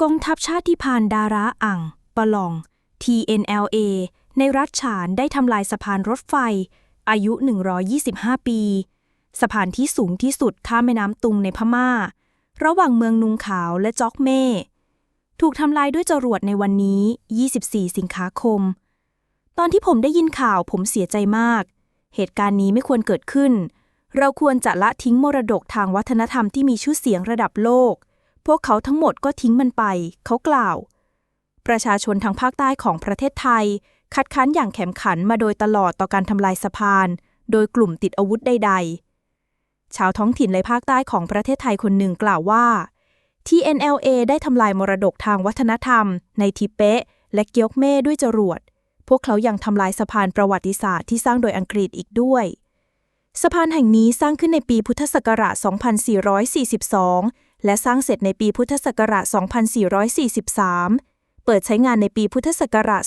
กองทัพชาติพาลดาราอั่งปะหล่อง TNLA ในรัฐฉานได้ทำลายสะพานรถไฟอายุ125 ปีสะพานที่สูงที่สุดข้ามแม่น้ำตุงในพม่าระหว่างเมืองนุงขาวและจ๊อกเม่ถูกทำลายด้วยจรวดในวันนี้24 สิงหาคมตอนที่ผมได้ยินข่าวผมเสียใจมากเหตุการณ์นี้ไม่ควรเกิดขึ้นเราควรจะละทิ้งมรดกทางวัฒนธรรมที่มีชื่อเสียงระดับโลกพวกเขาทั้งหมดก็ทิ้งมันไปเขากล่าวประชาชนทางภาคใต้ของประเทศไทยคัดค้านอย่างแข็งขันมาโดยตลอดต่อการทำลายสะพานโดยกลุ่มติดอาวุธใดๆชาวท้องถิ่นในภาคใต้ของประเทศไทยคนหนึ่งกล่าวว่า TNLA ได้ทำลายมรดกทางวัฒนธรรมในทิเปะและเกียวกเม่ด้วยจรวดพวกเขายังทำลายสะพานประวัติศาสตร์ที่สร้างโดยอังกฤษอีกด้วยสะพานแห่งนี้สร้างขึ้นในปีพุทธศักราช 2442 และสร้างเสร็จในปีพุทธศักราช 2443 เปิดใช้งานในปีพุทธศักราช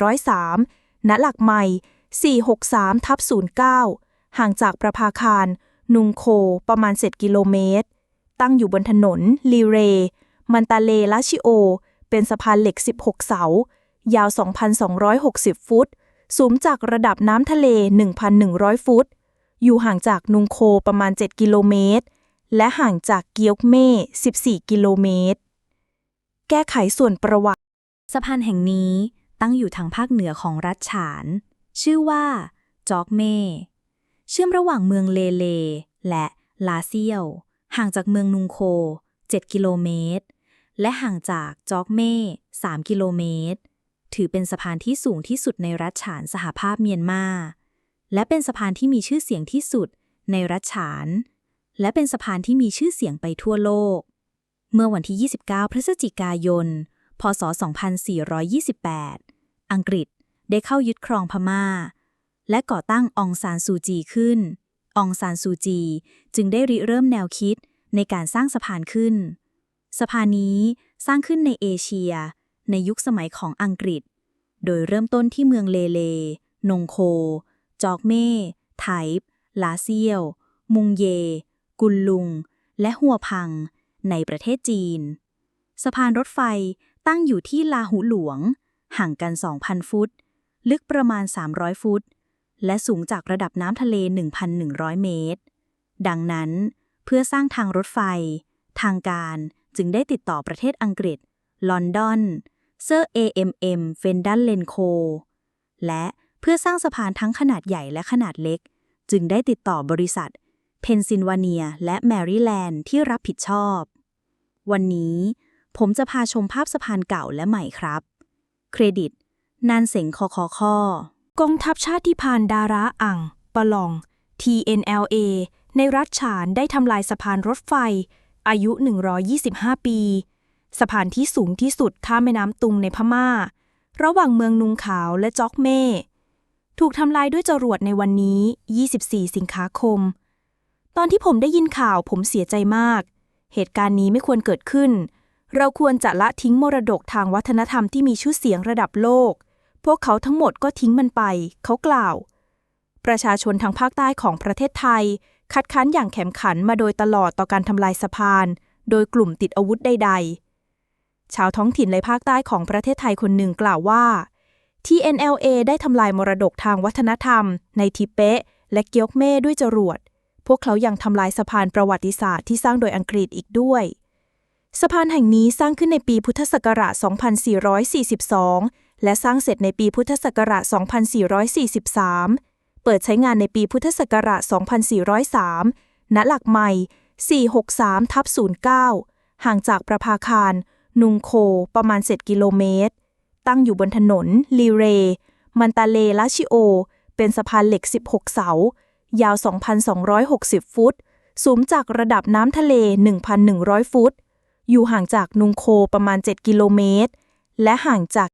2403 ณ หลักใหม่ 463/09 ห่างจากประภาคารนุงโคประมาณ 7 กิโลเมตรตั้งอยู่บนถนนลีเรมันตาเลลาชิโอเป็นสะพานเหล็ก 16 เสายาว 2,260 ฟุตสูงจากระดับน้ำทะเล 1,100 ฟุตอยู่ห่างจากนุงโคประมาณ 7 กิโลเมตรและห่างจากเกียวกเม่ 14 กิโลเมตรแก้ไขส่วนประวัติสะพานแห่งนี้ตั้งอยู่ทางภาคเหนือของรัฐฉานชื่อว่าจ๊อกเม่เชื่อมระหว่างเมืองเลเลและลาเซียวห่างจากเมืองนุงโค 7 กิโลเมตรและห่างจากจ๊อกเม่ 3 กิโลเมตรถือเป็นสะพานที่สูงที่สุดในรัฐฉานสหภาพเมียนมาและเป็นสะพานที่มีชื่อเสียงที่สุดในรัฐฉานและเป็นสะพานที่มีชื่อเสียงไปทั่วโลกเมื่อวันที่ 29 พฤศจิกายน พ.ศ. 2428 อังกฤษได้เข้ายึดครองพม่าและก่อตั้งองซานซูจีขึ้นองซานซูจีจึงได้ริเริ่มแนวคิดในการสร้างสะพานขึ้นสะพานนี้สร้างขึ้นในเอเชียในยุคสมัยของอังกฤษโดยเริ่มต้นที่เมืองเลเลนงโคจอกเม่ไถป์ลาเซียวมุงเยกุลลุงและหัวพังในประเทศจีนสะพานรถไฟตั้งอยู่ที่ลาหูหลวงห่างกัน 2,000 ฟุตลึกประมาณ 300 ฟุตและสูงจากระดับน้ำทะเล 1,100 เมตรดังนั้นเพื่อสร้างทางรถไฟทางการจึงได้ติดต่อประเทศอังกฤษลอนดอนเซอร์ AMM เฟนดัลเลนโคและเพื่อสร้างสะพานทั้งขนาดใหญ่และขนาดเล็กจึงได้ติดต่อบริษัทเพนซิลเวเนียและแมริแลนด์ที่รับผิดชอบวันนี้ผมจะพาชมภาพสะพานเก่าและใหม่ครับเครดิตนานเสงคอกองทัพชาติพาลดาราอั่งปะหล่อง TNLA ในรัฐฉานได้ทำลายสะพานรถไฟอายุ125 ปีสะพานที่สูงที่สุดข้ามแม่น้ำตุงในพม่าระหว่างเมืองนุงขาวและจ๊อกเม่ถูกทำลายด้วยจรวดในวันนี้24 สิงหาคมตอนที่ผมได้ยินข่าวผมเสียใจมากเหตุการณ์นี้ไม่ควรเกิดขึ้นเราควรจะละทิ้งมรดกทางวัฒนธรรมที่มีชื่อเสียงระดับโลกพวกเขาทั้งหมดก็ทิ้งมันไปเขากล่าวประชาชนทางภาคใต้ของประเทศไทยคัดค้านอย่างแข็งขันมาโดยตลอดต่อการทำลายสะพานโดยกลุ่มติดอาวุธใดๆชาวท้องถิ่นในภาคใต้ของประเทศไทยคนหนึ่งกล่าวว่า TNLA ได้ทำลายมรดกทางวัฒนธรรมในทิเปะและเกียวกเม่ด้วยจรวดพวกเขายังทำลายสะพานประวัติศาสตร์ที่สร้างโดยอังกฤษอีกด้วยสะพานแห่งนี้สร้างขึ้นในปีพุทธศักราช 2442 และสร้างเสร็จในปีพุทธศักราช 2443 เปิดใช้งานในปีพุทธศักราช 2403 ณ หลักใหม่ 463/09 ห่างจากประภาคารนุงโคประมาณ 7 กิโลเมตรตั้งอยู่บนถนนลีเรมันตาเลลาชิโอเป็นสะพานเหล็ก 16 เสายาว 2,260 ฟุตสูงจากระดับน้ำทะเล 1,100 ฟุตอยู่ห่างจากนุงโคประมาณ 7 กิโลเมตรและห่างจาก